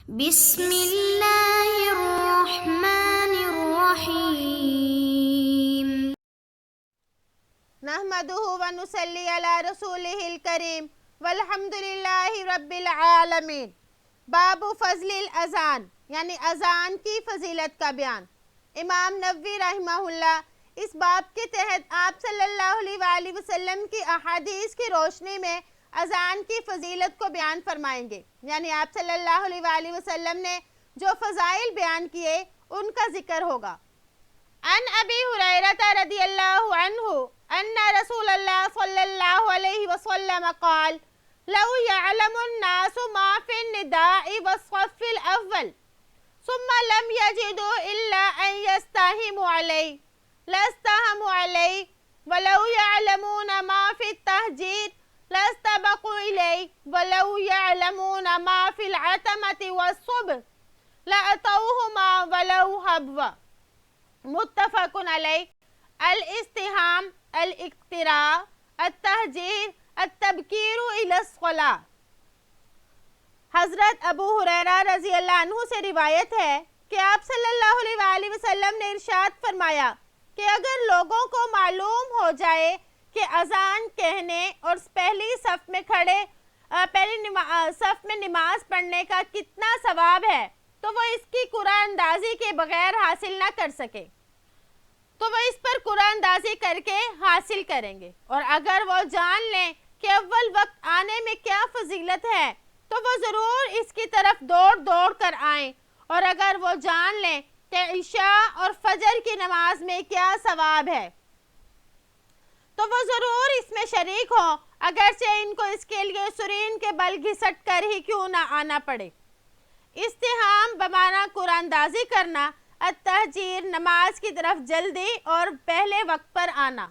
بسم اللہ الرحمن الرحیم نحمدہ ونصلی علی رسولہ الکریم والحمد للہ رب العالمین۔ باب فضل الاذان یعنی اذان کی فضیلت کا بیان۔ امام نووی رحمہ اللہ اس باب کے تحت آپ صلی اللہ علیہ وآلہ وسلم کی احادیث کی روشنی میں اذان کی فضیلت کو بیان فرمائیں گے، یعنی آپ صلی اللہ علیہ وآلہ وسلم نے جو فضائل بیان کیے ان کا ذکر ہوگا۔ عن ابی ہریرہ رضی اللہ عنہ ان رسول اللہ صلی اللہ علیہ وسلم قال لو يعلم الناس ما في النداء والصف الاول ثم لم يجدوا الا ان يستهموا عليه لاستهموا عليه ولو يعلمون ما في التهجير لاستبقوا إليه ولو يعلمون ما في العتمة والصبح لأتوهما ولو حبوا۔ متفق علیہ۔ الاستهام، الاقتراء، التہجیر، التبکیر إلى الصلاة۔ حضرت ابو ہریرہ رضی اللہ عنہ سے روایت ہے کہ آپ صلی اللہ علیہ وآلہ وسلم نے ارشاد فرمایا کہ اگر لوگوں کو معلوم ہو جائے کہ اذان کہنے اور پہلی صف میں کھڑے صف میں نماز پڑھنے کا کتنا ثواب ہے تو وہ اس کی قرآن اندازی کے بغیر حاصل نہ کر سکے تو وہ اس پر قرآن اندازی کر کے حاصل کریں گے، اور اگر وہ جان لیں کہ اول وقت آنے میں کیا فضیلت ہے تو وہ ضرور اس کی طرف دوڑ کر آئیں، اور اگر وہ جان لیں کہ عشاء اور فجر کی نماز میں کیا ثواب ہے تو وہ ضرور اس میں شریک ہوں، اگرچہ ان کو اس کے لیے سرین کے بل گھسٹ کر ہی کیوں نہ آنا پڑے۔ استہام بمعنی قرآن اندازی کرنا، التہجیر نماز کی طرف جلدی اور پہلے وقت پر آنا۔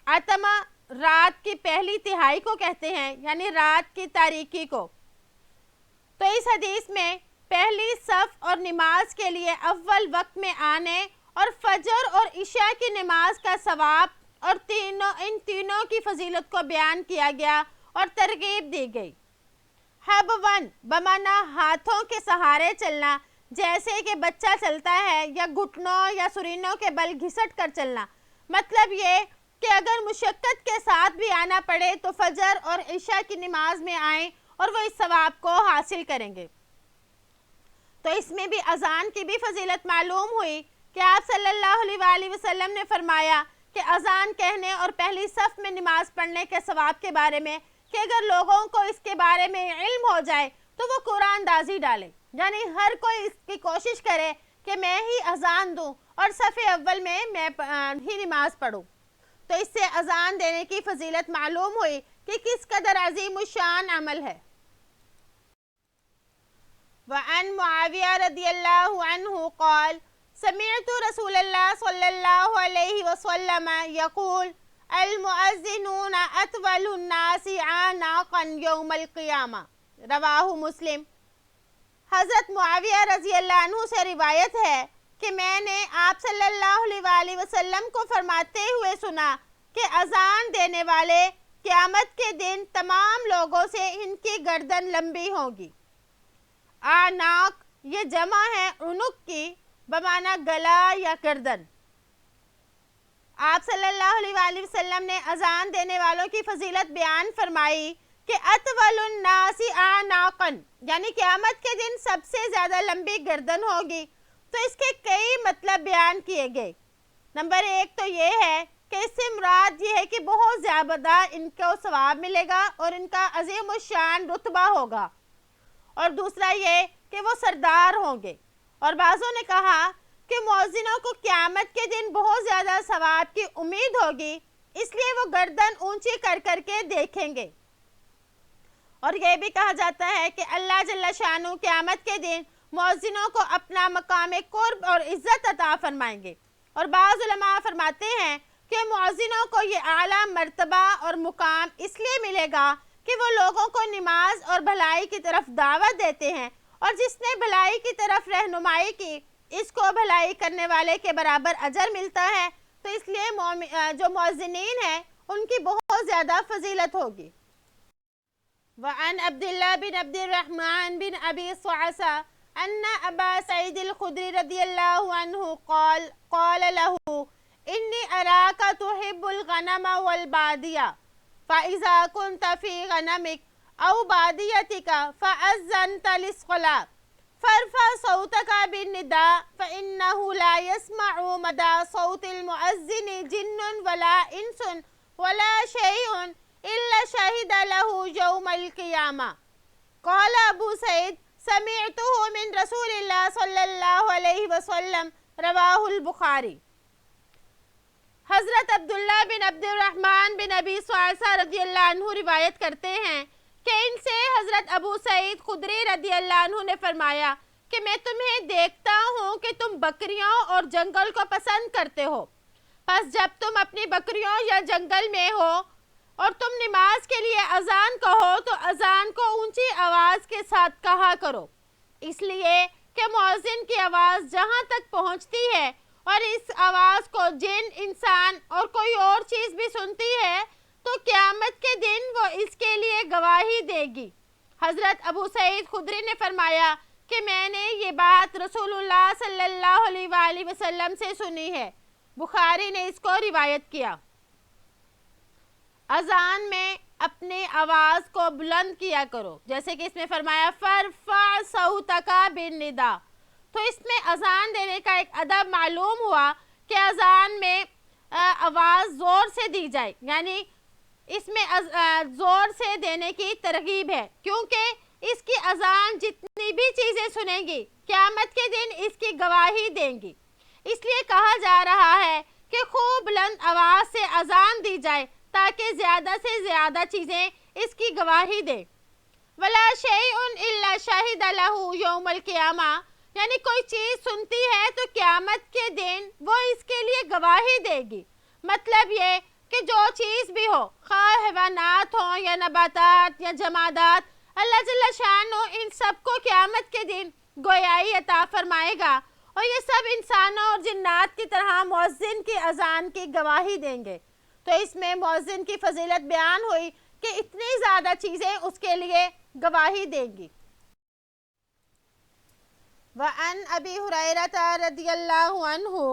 عتمہ رات کی پہلی تہائی کو کہتے ہیں، یعنی رات کی تاریکی کو۔ تو اس حدیث میں پہلی صف اور نماز کے لیے اول وقت میں آنے اور فجر اور عشاء کی نماز کا ثواب اور ان تینوں کی فضیلت کو بیان کیا گیا اور ترغیب دی گئی۔ حبون بمعنی ہاتھوں کے سہارے چلنا، جیسے کہ بچہ چلتا ہے، یا گھٹنوں یا سرینوں کے بل گھسٹ کر چلنا، مطلب یہ کہ اگر مشقت کے ساتھ بھی آنا پڑے تو فجر اور عشاء کی نماز میں آئیں اور وہ اس ثواب کو حاصل کریں گے۔ تو اس میں بھی اذان کی بھی فضیلت معلوم ہوئی کہ آپ صلی اللہ علیہ وآلہ وسلم نے فرمایا کہ اذان کہنے اور پہلی صف میں نماز پڑھنے کے ثواب کے بارے میں کہ اگر لوگوں کو اس کے بارے میں علم ہو جائے تو وہ قرآن اندازی ڈالے، یعنی ہر کوئی اس کی کوشش کرے کہ میں ہی اذان دوں اور صف اول میں ہی نماز پڑھوں۔ تو اس سے اذان دینے کی فضیلت معلوم ہوئی کہ کس قدر عظیم الشان عمل ہے۔ وعن معاویہ رضی اللہ عنہ قال سمعت رسول اللہ صلی اللہ علیہ وسلم یقول المؤذنون اطول الناس اعناقا یوم القیامہ، رواہ مسلم۔ حضرت معاویہ رضی اللہ عنہ سے روایت ہے کہ میں نے آپ صلی اللہ علیہ وآلہ وسلم کو فرماتے ہوئے سنا کہ اذان دینے والے قیامت کے دن تمام لوگوں سے ان کی گردن لمبی ہوگی۔ اعناق یہ جمع ہے عنق کی، بمعنی گلا یا گردن۔ آپ صلی اللہ علیہ وآلہ وسلم نے اذان دینے والوں کی فضیلت بیان فرمائی کہ اطول الناس اعناقا، یعنی قیامت کے دن سب سے زیادہ لمبی گردن ہوگی۔ تو اس کے کئی مطلب بیان کیے گئے۔ نمبر ایک تو یہ ہے کہ اس سے مراد یہ ہے کہ بہت زیادہ ان کو ثواب ملے گا اور ان کا عظیم الشان رتبہ ہوگا، اور دوسرا یہ کہ وہ سردار ہوں گے۔ اور بعضوں نے کہا کہ مؤذنوں کو قیامت کے دن بہت زیادہ ثواب کی امید ہوگی، اس لیے وہ گردن اونچی کر کے دیکھیں گے۔ اور یہ بھی کہا جاتا ہے کہ اللہ جل شانہ قیامت کے دن مؤذنوں کو اپنا مقام قرب اور عزت عطا فرمائیں گے۔ اور بعض علماء فرماتے ہیں کہ مؤذنوں کو یہ اعلیٰ مرتبہ اور مقام اس لیے ملے گا کہ وہ لوگوں کو نماز اور بھلائی کی طرف دعوت دیتے ہیں، اور جس نے بھلائی کی طرف رہنمائی کی اس کو بھلائی کرنے والے کے برابر اجر ملتا ہے۔ تو اس لیے جو مؤذنین ہیں ان کی بہت زیادہ فضیلت ہوگی۔ وعن عبد الله بن عبد الرحمن بن أبي صعصة أن أبا سعيد الخدري رضي الله عنه قال له إني أراك تحب الغنم والبادية فإذا كنت في غنمك أو باديتك فأذنت للصلاة فارفع صوتك بالنداء فإنه لا يسمع مدى صوت المؤذن جن ولا إنس ولا شيء إلا شهد له يوم القيامة. قال أبو سعيد سمعته من رسول الله صلی اللہ علیہ وسلم رواہ البخاری. حضرت عبداللہ بن عبد الرحمن بن ابی صعصہ رضی اللہ عنہ روایت کرتے ہیں کہ ان سے حضرت ابو سعید خدری رضی اللہ عنہ نے فرمایا کہ میں تمہیں دیکھتا ہوں کہ تم بکریوں اور جنگل کو پسند کرتے ہو، پس جب تم اپنی بکریوں یا جنگل میں ہو اور تم نماز کے لیے اذان کہو تو اذان کو اونچی آواز کے ساتھ کہا کرو، اس لیے کہ مؤذن کی آواز جہاں تک پہنچتی ہے اور اس آواز کو جن، انسان اور کوئی اور چیز بھی سنتی ہے تو قیامت کے دن وہ اس کے لیے گواہی دے گی. حضرت ابو سعید خدری نے فرمایا کہ میں نے یہ بات رسول اللہ صلی اللہ علیہ وآلہ وسلم سے سنی ہے. بخاری نے اس کو روایت کیا. اذان میں اپنے آواز کو بلند کیا کرو، جیسے کہ اس میں فرمایا فرفع صوتک بالنداء. تو اس میں اذان دینے کا ایک ادب معلوم ہوا کہ اذان میں آواز زور سے دی جائے، یعنی اس میں زور سے دینے کی ترغیب ہے، کیونکہ اس کی اذان جتنی بھی چیزیں سنیں گی قیامت کے دن اس کی گواہی دیں گی. اس لیے کہا جا رہا ہے کہ خوب بلند آواز سے اذان دی جائے تاکہ زیادہ سے زیادہ چیزیں اس کی گواہی دیں. ولا شیء الا شہد لہ یوم القیامہ، یعنی کوئی چیز سنتی ہے تو قیامت کے دن وہ اس کے لیے گواہی دے گی. مطلب یہ کہ جو چیز بھی ہو، خواہ حیوانات ہوں یا نباتات یا جمادات، اللہ جل شانہ ان سب کو قیامت کے دن گویائی عطا فرمائے گا اور یہ سب انسانوں اور جنات کی طرح مؤذن کی اذان کی گواہی دیں گے. تو اس میں مؤذن کی فضیلت بیان ہوئی کہ اتنی زیادہ چیزیں اس کے لیے گواہی دیں گی. وعن ابی ہریرہ رضی اللہ عنہ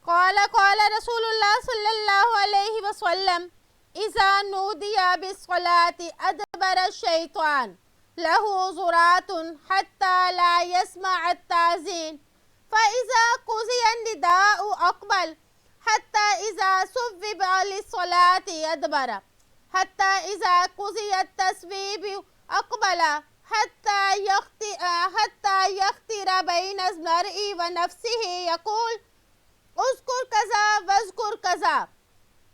قال قال رسول اللہ صلی اللہ علیہ وسلم اذا نودی بالصلاة ادبر الشیطان له زرات حتى لا يسمع التأذين فإذا قضي النداء أقبل حتى إذا صوب للصلاة أدبر حتى إذا قضي التصويب أقبل حتى يختر بين المرء ونفسه يقول اذكر كذا واذكر كذا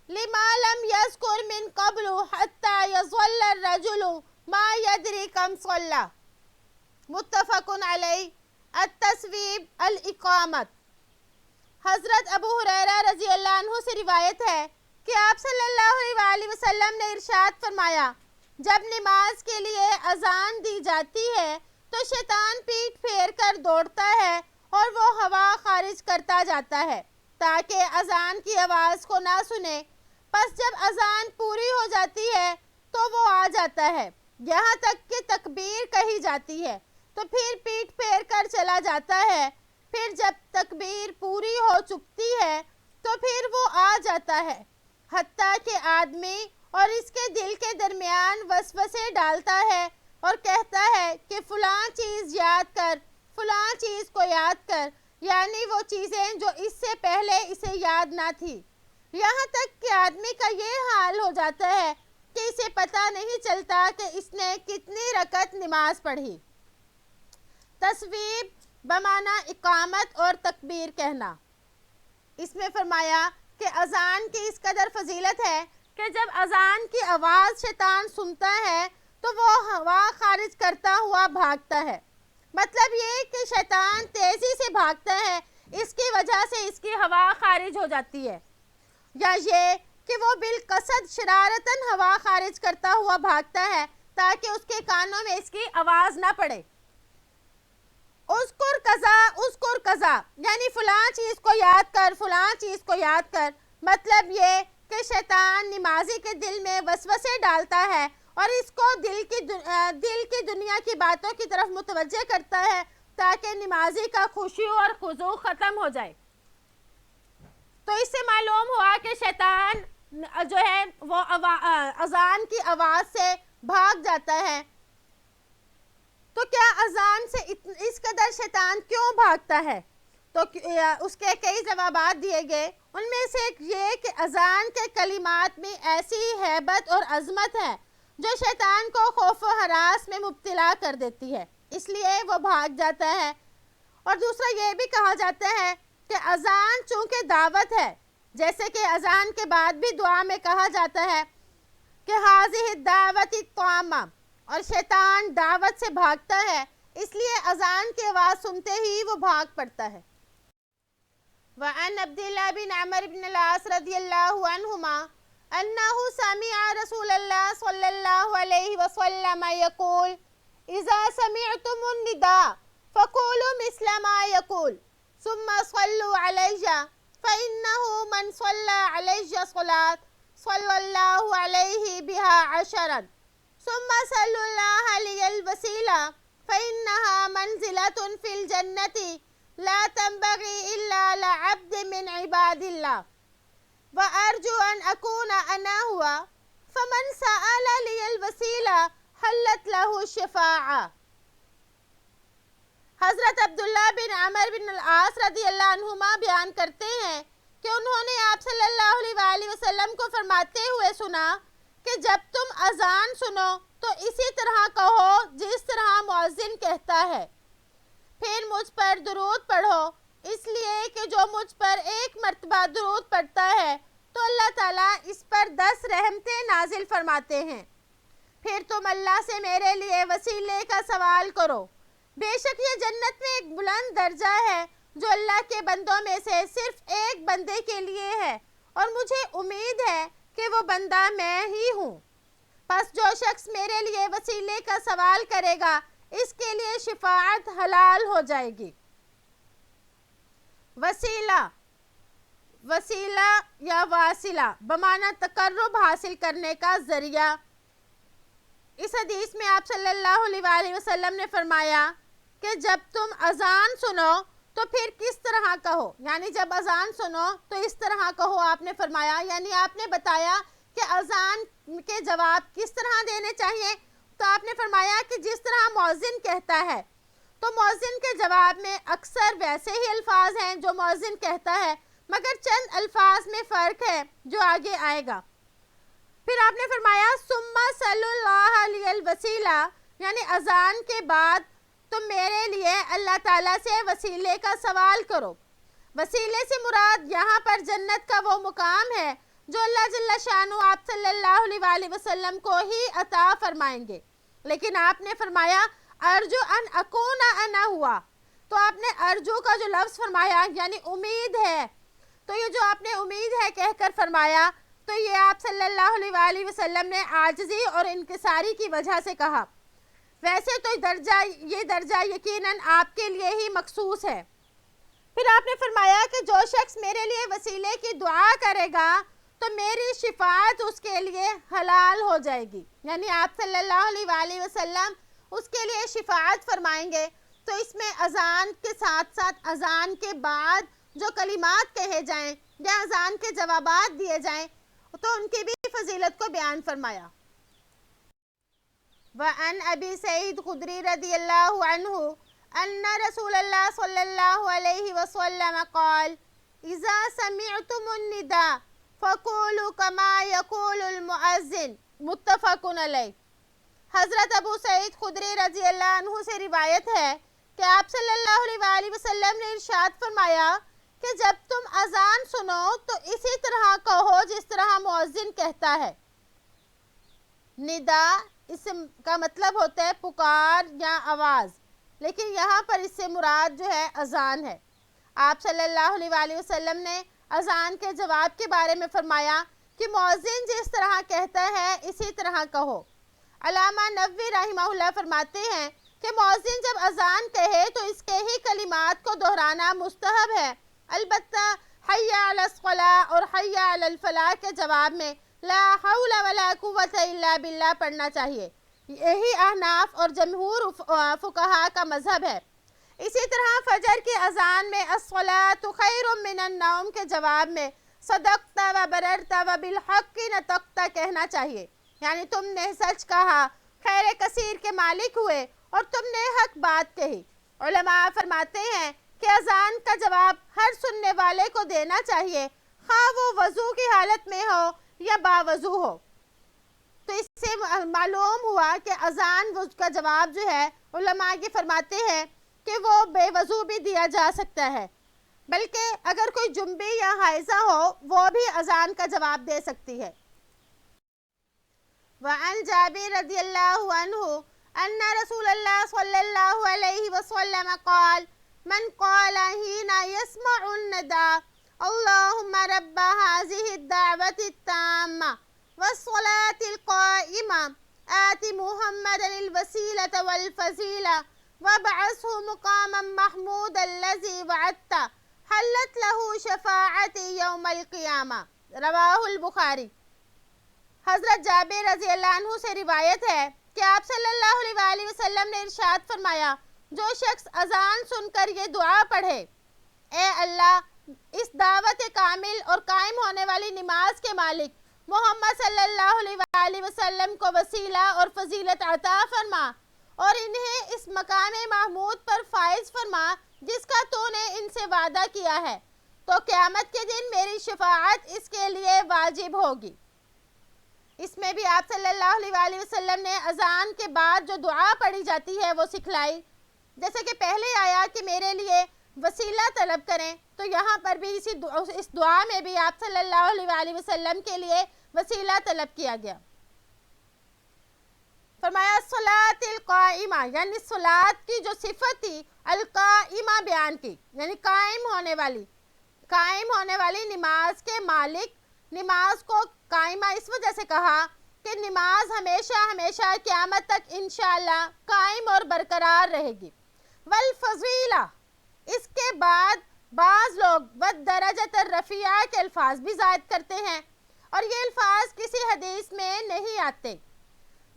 لما لم يذكر من قبل حتى يظل الرجل ما يدري كم صلى. متفق علیہ. التصویب الاقامت. حضرت ابو ہریرہ رضی اللہ عنہ سے روایت ہے کہ آپ صلی اللہ علیہ وآلہ وسلم نے ارشاد فرمایا جب نماز کے لیے اذان دی جاتی ہے تو شیطان پیٹھ پھیر کر دوڑتا ہے اور وہ ہوا خارج کرتا جاتا ہے تاکہ اذان کی آواز کو نہ سنے. پس جب اذان پوری ہو جاتی ہے تو وہ آ جاتا ہے یہاں تک کہ تکبیر کہی جاتی ہے تو پھر پیٹھ پھیر کر چلا جاتا ہے. پھر جب تکبیر پوری ہو چکتی ہے تو پھر وہ آ جاتا ہے حتیٰ کہ آدمی اور اس کے دل کے درمیان وسوسے ڈالتا ہے اور کہتا ہے کہ فلاں چیز یاد کر، فلاں چیز کو یاد کر، یعنی وہ چیزیں جو اس سے پہلے اسے یاد نہ تھی. یہاں تک کہ آدمی کا یہ حال ہو جاتا ہے کہ اسے پتہ نہیں چلتا کہ اس نے کتنی رکعت نماز پڑھی. تصویب بمعنی اقامت اور تکبیر کہنا. اس میں فرمایا کہ اذان کی اس قدر فضیلت ہے کہ جب اذان کی آواز شیطان سنتا ہے تو وہ ہوا خارج کرتا ہوا بھاگتا ہے. مطلب یہ کہ شیطان تیزی سے بھاگتا ہے، اس کی وجہ سے اس کی ہوا خارج ہو جاتی ہے، یا یہ کہ وہ بالقصد شرارتاً ہوا خارج کرتا ہوا بھاگتا ہے تاکہ اس کے کانوں میں اس کی آواز نہ پڑے. اذکر کذا اذکر کذا، یعنی فلاں چیز کو یاد کر، فلاں چیز کو یاد کر. مطلب یہ کہ شیطان نمازی کے دل میں وسوسے ڈالتا ہے اور اس کو دل کی دنیا کی باتوں کی طرف متوجہ کرتا ہے تاکہ نمازی کا خشوع اور خضوع ختم ہو جائے۔ تو اس سے معلوم ہوا کہ شیطان جو ہے وہ اذان کی آواز سے بھاگ جاتا ہے۔ تو کیا اذان سے اس قدر شیطان کیوں بھاگتا ہے؟ تو اس کے کئی جوابات دیے گئے، ان میں سے ایک یہ کہ اذان کے کلمات میں ایسی ہیبت اور عظمت ہے جو شیطان کو خوف و ہراس میں مبتلا کر دیتی ہے، اس لیے وہ بھاگ جاتا ہے۔ اور دوسرا یہ بھی کہا جاتا ہے کہ اذان چونکہ دعوت ہے، جیسے کہ اذان کے بعد بھی دعا میں کہا جاتا ہے کہ ھذہ الدعوۃ التامہ، اور شیطان دعوت سے بھاگتا ہے، اس لیے اذان کی آواز سنتے ہی وہ بھاگ پڑتا ہے۔ وعن عبد الله بن عمرو بن العاص رضی اللہ عنہما انه سمع رسول اللہ صلی اللہ علیہ وسلم يقول اذا سمعتم النداء فقولوا مثل ما يقول ثم صلوا علي فإنه من صلى علي صلاة صلى الله عليه بها عشرا ثم صلوا الله لي الوسيلة فإنها منزلة في الجنة لا تنبغي إلا لعبد من عباد الله وأرجو أن أكون أنا هو فمن سأل لي الوسيلة حلت له الشفاعة۔ حضرت عبداللہ بن عمر بن العاص رضی اللہ عنہما بیان کرتے ہیں کہ انہوں نے آپ صلی اللہ علیہ وآلہ وسلم کو فرماتے ہوئے سنا کہ جب تم اذان سنو تو اسی طرح کہو جس طرح مؤذن کہتا ہے، پھر مجھ پر درود پڑھو، اس لیے کہ جو مجھ پر ایک مرتبہ درود پڑھتا ہے تو اللہ تعالیٰ اس پر 10 رحمتیں نازل فرماتے ہیں۔ پھر تم اللہ سے میرے لیے وسیلے کا سوال کرو، بے شک یہ جنت میں ایک بلند درجہ ہے جو اللہ کے بندوں میں سے صرف ایک بندے کے لیے ہے، اور مجھے امید ہے کہ وہ بندہ میں ہی ہوں۔ پس جو شخص میرے لیے وسیلے کا سوال کرے گا اس کے لیے شفاعت حلال ہو جائے گی۔ وسیلہ یا واصلہ بمعنی تقرب حاصل کرنے کا ذریعہ۔ اس حدیث میں آپ صلی اللہ علیہ وآلہ وسلم نے فرمایا کہ جب تم اذان سنو تو پھر کس طرح کہو، یعنی جب اذان سنو تو اس طرح کہو، آپ نے فرمایا، یعنی آپ نے بتایا کہ اذان کے جواب کس طرح دینے چاہیے، تو آپ نے فرمایا کہ جس طرح مؤذن کہتا ہے، تو مؤذن کے جواب میں اکثر ویسے ہی الفاظ ہیں جو مؤذن کہتا ہے، مگر چند الفاظ میں فرق ہے جو آگے آئے گا۔ پھر آپ نے فرمایا ثم صلی اللہ علیہ الوسیلہ، یعنی اذان کے بعد تم میرے لیے اللہ تعالیٰ سے وسیلے کا سوال کرو۔ وسیلے سے مراد یہاں پر جنت کا وہ مقام ہے جو اللہ جل شانہ آپ صلی اللہ علیہ وآلہ وسلم کو ہی عطا فرمائیں گے۔ لیکن آپ نے فرمایا ارجو ان اکون انا ہوا، تو آپ نے ارجو کا جو لفظ فرمایا یعنی امید ہے، تو یہ جو آپ نے امید ہے کہہ کر فرمایا، تو یہ آپ صلی اللہ علیہ وآلہ وسلم نے عاجزی اور انکساری کی وجہ سے کہا۔ ویسے تو یہ درجہ یقیناً آپ کے لیے ہی مخصوص ہے۔ پھر آپ نے فرمایا کہ جو شخص میرے لیے وسیلے کی دعا کرے گا تو میری شفاعت اس کے لیے حلال ہو جائے گی، یعنی آپ صلی اللہ علیہ وآلہ وسلم اس کے لیے شفاعت فرمائیں گے۔ تو اس میں اذان کے ساتھ ساتھ اذان کے بعد جو کلمات کہے جائیں یا اذان کے جوابات دیے جائیں تو ان کی بھی فضیلت کو بیان فرمایا۔ وعن ابی سعید خدری رضی اللہ عنہ ان رسول اللہ صلی اللہ علیہ وسلم قال اذا سمعتم النداء فقولوا كما يقول المؤذن، متفق علیہ۔ حضرت ابو سعید خدری رضی اللہ عنہ سے روایت ہے کہ آپ صلی اللہ علیہ وآلہ وسلم نے ارشاد فرمایا کہ جب تم اذان سنو تو اسی طرح کہو جس طرح مؤذن کہتا ہے۔ ندا اس کا مطلب ہوتا ہے پکار یا آواز، لیکن یہاں پر اس سے مراد جو ہے اذان ہے۔ آپ صلی اللہ علیہ وآلہ وسلم نے اذان کے جواب کے بارے میں فرمایا کہ مؤذن جس طرح کہتا ہے اسی طرح کہو۔ علامہ نووی رحمہ اللہ فرماتے ہیں کہ مؤذن جب اذان کہے تو اس کے ہی کلمات کو دہرانا مستحب ہے، البتہ حی علی الصلاۃ اور حی علی الفلاح کے جواب میں لا حول ولا قوت الا باللہ پڑھنا چاہیے۔ یہی احناف اور جمہور فقہا کا مذہب ہے۔ اسی طرح فجر کی اذان میں الصلاۃ خیر من النوم کے جواب میں صدقت و بررت و بالحق نطقت کہنا چاہیے، یعنی تم نے سچ کہا، خیر کثیر کے مالک ہوئے اور تم نے حق بات کہی۔ علماء فرماتے ہیں کہ اذان کا جواب ہر سننے والے کو دینا چاہیے، خواہ وہ وضو کی حالت میں ہو یا باوضو ہو۔ تو اس سے معلوم ہوا کہ اذان کا جواب جو ہے علماء یہ فرماتے ہیں کہ وہ بے وضو بھی دیا جا سکتا ہے، بلکہ اگر کوئی جنبی یا حائضہ ہو وہ بھی اذان کا جواب دے سکتی ہے۔ وعن جابر رضی اللہ عنہ ان رسول اللہ صلی اللہ علیہ وسلم قال من قال حين يسمع النداء اللهم رب هذه الدعوة التامة والصلاة القائمة آت محمدا الوسيلة والفضيلة وابعثه مقاما محمودا الذي وعدته حلت له شفاعتي يوم القيامة رواہ البخاری۔ حضرت جابر رضی اللہ عنہ سے روایت ہے کہ آپ صلی اللہ علیہ وآلہ وسلم نے ارشاد فرمایا، جو شخص اذان سن کر یہ دعا پڑھے، اے اللہ اس دعوت کامل اور قائم ہونے والی نماز کے مالک محمد صلی اللہ علیہ وآلہ وسلم کو وسیلہ اور فضیلت عطا فرما اور انہیں اس مقام محمود پر فائز فرما جس کا تو نے ان سے وعدہ کیا ہے، تو قیامت کے دن میری شفاعت اس کے لیے واجب ہوگی۔ اس میں بھی آپ صلی اللہ علیہ وآلہ وسلم نے اذان کے بعد جو دعا پڑھی جاتی ہے وہ سکھلائی، جیسے کہ پہلے آیا کہ میرے لیے وسیلہ طلب کریں، تو یہاں پر بھی اس دعا میں بھی آپ صلی اللہ علیہ وآلہ وسلم کے لیے وسیلہ طلب کیا گیا۔ فرمایا الصلاۃ القائمہ، یعنی صلاۃ کی جو صفت تھی القائمہ بیان کی، یعنی قائم ہونے والی نماز کے مالک۔ نماز کو قائمہ اس وجہ سے کہا کہ نماز ہمیشہ قیامت تک انشاءاللہ قائم اور برقرار رہے گی۔ والفضیلہ، اس کے بعد بعض لوگ والدرجۃ الرفیعہ کے الفاظ بھی زائد کرتے ہیں اور یہ الفاظ کسی حدیث میں نہیں آتے۔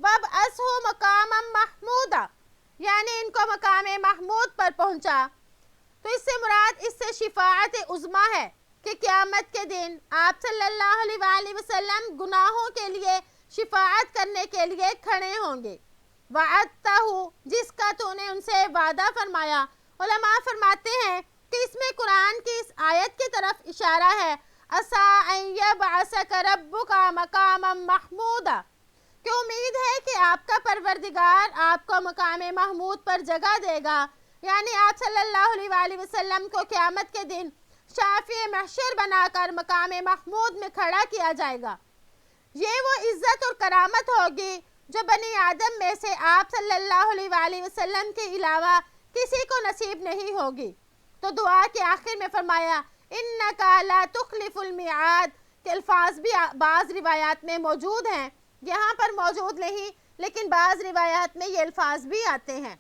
وَابْعَثْهُ مَقَامًا مَحْمُودًا، یعنی ان کو مقام محمود پر پہنچا، تو اس سے مراد اس سے شفاعت عظمیٰ ہے کہ قیامت کے دن آپ صلی اللہ علیہ وآلہ وسلم گناہوں کے لیے شفاعت کرنے کے لیے کھڑے ہوں گے۔ وعدتہ، جس کا تو نے ان سے وعدہ فرمایا۔ علماء فرماتے ہیں کہ اس میں قرآن کی اس آیت کی طرف اشارہ ہے، عَسَىٰ أَن يَبْعَثَكَ رَبُّكَ مَقَامًا مَحْمُودًا، کہ امید ہے کہ آپ کا پروردگار آپ کو مقام محمود پر جگہ دے گا، یعنی آپ صلی اللہ علیہ وآلہ وسلم کو قیامت کے دن شافع محشر بنا کر مقام محمود میں کھڑا کیا جائے گا۔ یہ وہ عزت اور کرامت ہوگی جو بنی آدم میں سے آپ صلی اللہ علیہ وآلہ وسلم کے علاوہ کسی کو نصیب نہیں ہوگی۔ تو دعا کے آخر میں فرمایا اِنَّكَ لَا تُخْلِفُ الْمِعَادِ کے الفاظ بھی بعض روایات میں موجود ہیں، یہاں پر موجود نہیں لیکن بعض روایات میں یہ الفاظ بھی آتے ہیں۔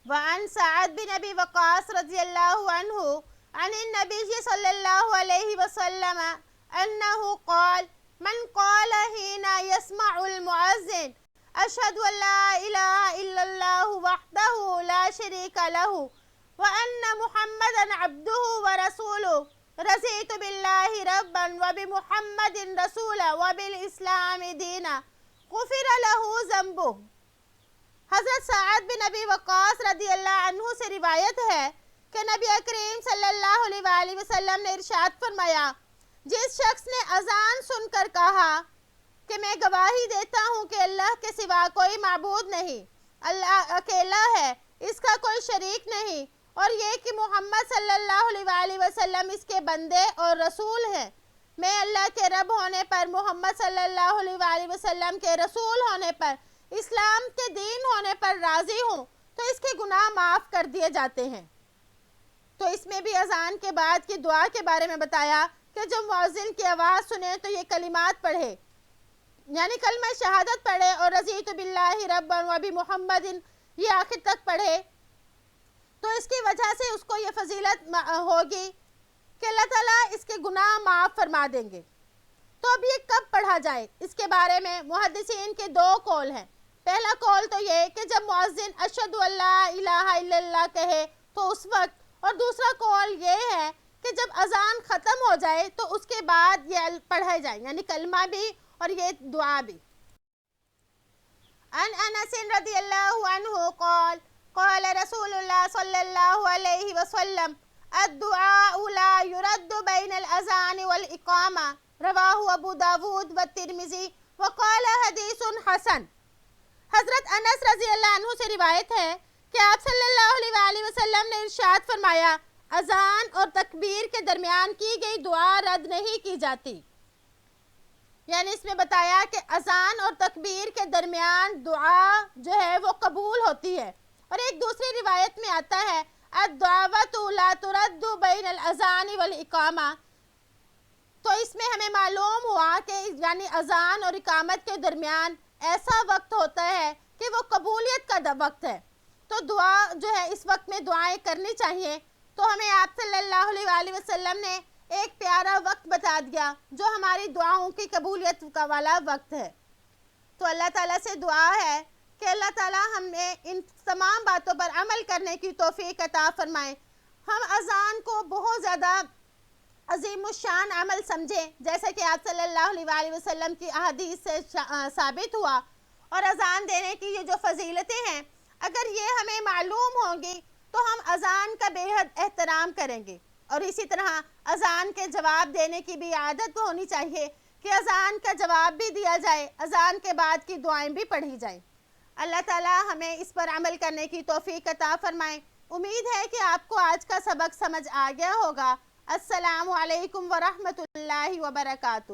وعن سعد بن ابی وقاص رضی اللہ عنہ عن النبی صلی اللہ علیہ وسلم انہ قال من قال حين يسمع المؤذن اشهد ان لا اله الا الله وحده لا شريك له وان محمدا عبده ورسوله رضيت بالله ربا وبمحمد رسولا وبالاسلام دينا غفر له ذنبه۔ حضرت سعد بن ابی وقاص رضی اللہ عنہ سے روایت ہے کہ نبی کریم صلی اللہ علیہ وآلہ وسلم نے ارشاد فرمایا، جس شخص نے اذان سن کر کہا کہ میں گواہی دیتا ہوں کہ اللہ کے سوا کوئی معبود نہیں، اللہ اکیلا ہے، اس کا کوئی شریک نہیں، اور یہ کہ محمد صلی اللہ علیہ وآلہ وسلم اس کے بندے اور رسول ہیں، میں اللہ کے رب ہونے پر، محمد صلی اللہ علیہ وآلہ وسلم کے رسول ہونے پر، اسلام کے دین ہونے پر راضی ہوں، تو اس کے گناہ معاف کر دیے جاتے ہیں۔ تو اس میں بھی اذان کے بعد کی دعا کے بارے میں بتایا کہ جو مؤذن کی آواز سنے تو یہ کلمات پڑھے، یعنی کلمہ شہادت پڑھے اور رضیت باللہ ربا وبمحمد یہ آخر تک پڑھے، تو اس کی وجہ سے اس کو یہ فضیلت ہوگی کہ اللہ تعالیٰ اس کے گناہ معاف فرما دیں گے۔ تو اب یہ کب پڑھا جائے، اس کے بارے میں محدثین کے دو قول ہیں۔ پہلا قول تو یہ کہ جب مؤذن اشہد ان لا الہ الا اللہ کہے تو اس وقت، اور دوسرا قول یہ ہے کہ جب اذان ختم ہو جائے تو اس کے بعد یہ پڑھا جائے، یعنی کلمہ بھی اور یہ دعا بھی۔ عن انس رضی اللہ عنہ قال قال رسول اللہ صلی اللہ علیہ وسلم الدعاء لا يرد بین الاذان والاقامہ، رواہ ابو داود والترمذی وقال حدیث حسن۔ حضرت انس رضی اللہ عنہ سے روایت ہے کہ آپ صلی اللہ علیہ وآلہ وسلم نے ارشاد فرمایا، اذان اور تکبیر کے درمیان کی گئی دعا رد نہیں کی جاتی۔ یعنی اس میں بتایا کہ اذان اور تکبیر کے درمیان دعا جو ہے وہ قبول ہوتی ہے۔ اور ایک دوسری روایت میں آتا ہے الدعوۃ لا ترد بین الاذان والاقامہ۔ تو اس میں ہمیں معلوم ہوا کہ یعنی اذان اور اقامت کے درمیان ایسا وقت ہوتا ہے کہ وہ قبولیت کا وقت ہے۔ تو دعا جو ہے اس وقت میں دعائیں کرنی چاہیے۔ تو ہمیں آپ صلی اللہ علیہ وآلہ وسلم نے ایک پیارا وقت بتا دیا جو ہماری دعاؤں کی قبولیت کا والا وقت ہے۔ تو اللہ تعالیٰ سے دعا ہے کہ اللہ تعالیٰ ہمیں ان تمام باتوں پر عمل کرنے کی توفیق عطا فرمائے۔ ہم اذان کو بہت زیادہ عظیم الشان عمل سمجھیں، جیسا کہ آپ صلی اللہ علیہ وآلہ وسلم کی احادیث سے ثابت ہوا، اور اذان دینے کی یہ جو فضیلتیں ہیں اگر یہ ہمیں معلوم ہوں گی تو ہم اذان کا بے حد احترام کریں گے۔ اور اسی طرح اذان کے جواب دینے کی بھی عادت ہونی چاہیے کہ اذان کا جواب بھی دیا جائے، اذان کے بعد کی دعائیں بھی پڑھی جائیں۔ اللہ تعالیٰ ہمیں اس پر عمل کرنے کی توفیق عطا فرمائے۔ امید ہے کہ آپ کو آج کا سبق سمجھ آ گیا ہوگا۔ السلام علیکم ورحمۃ اللہ وبرکاتہ۔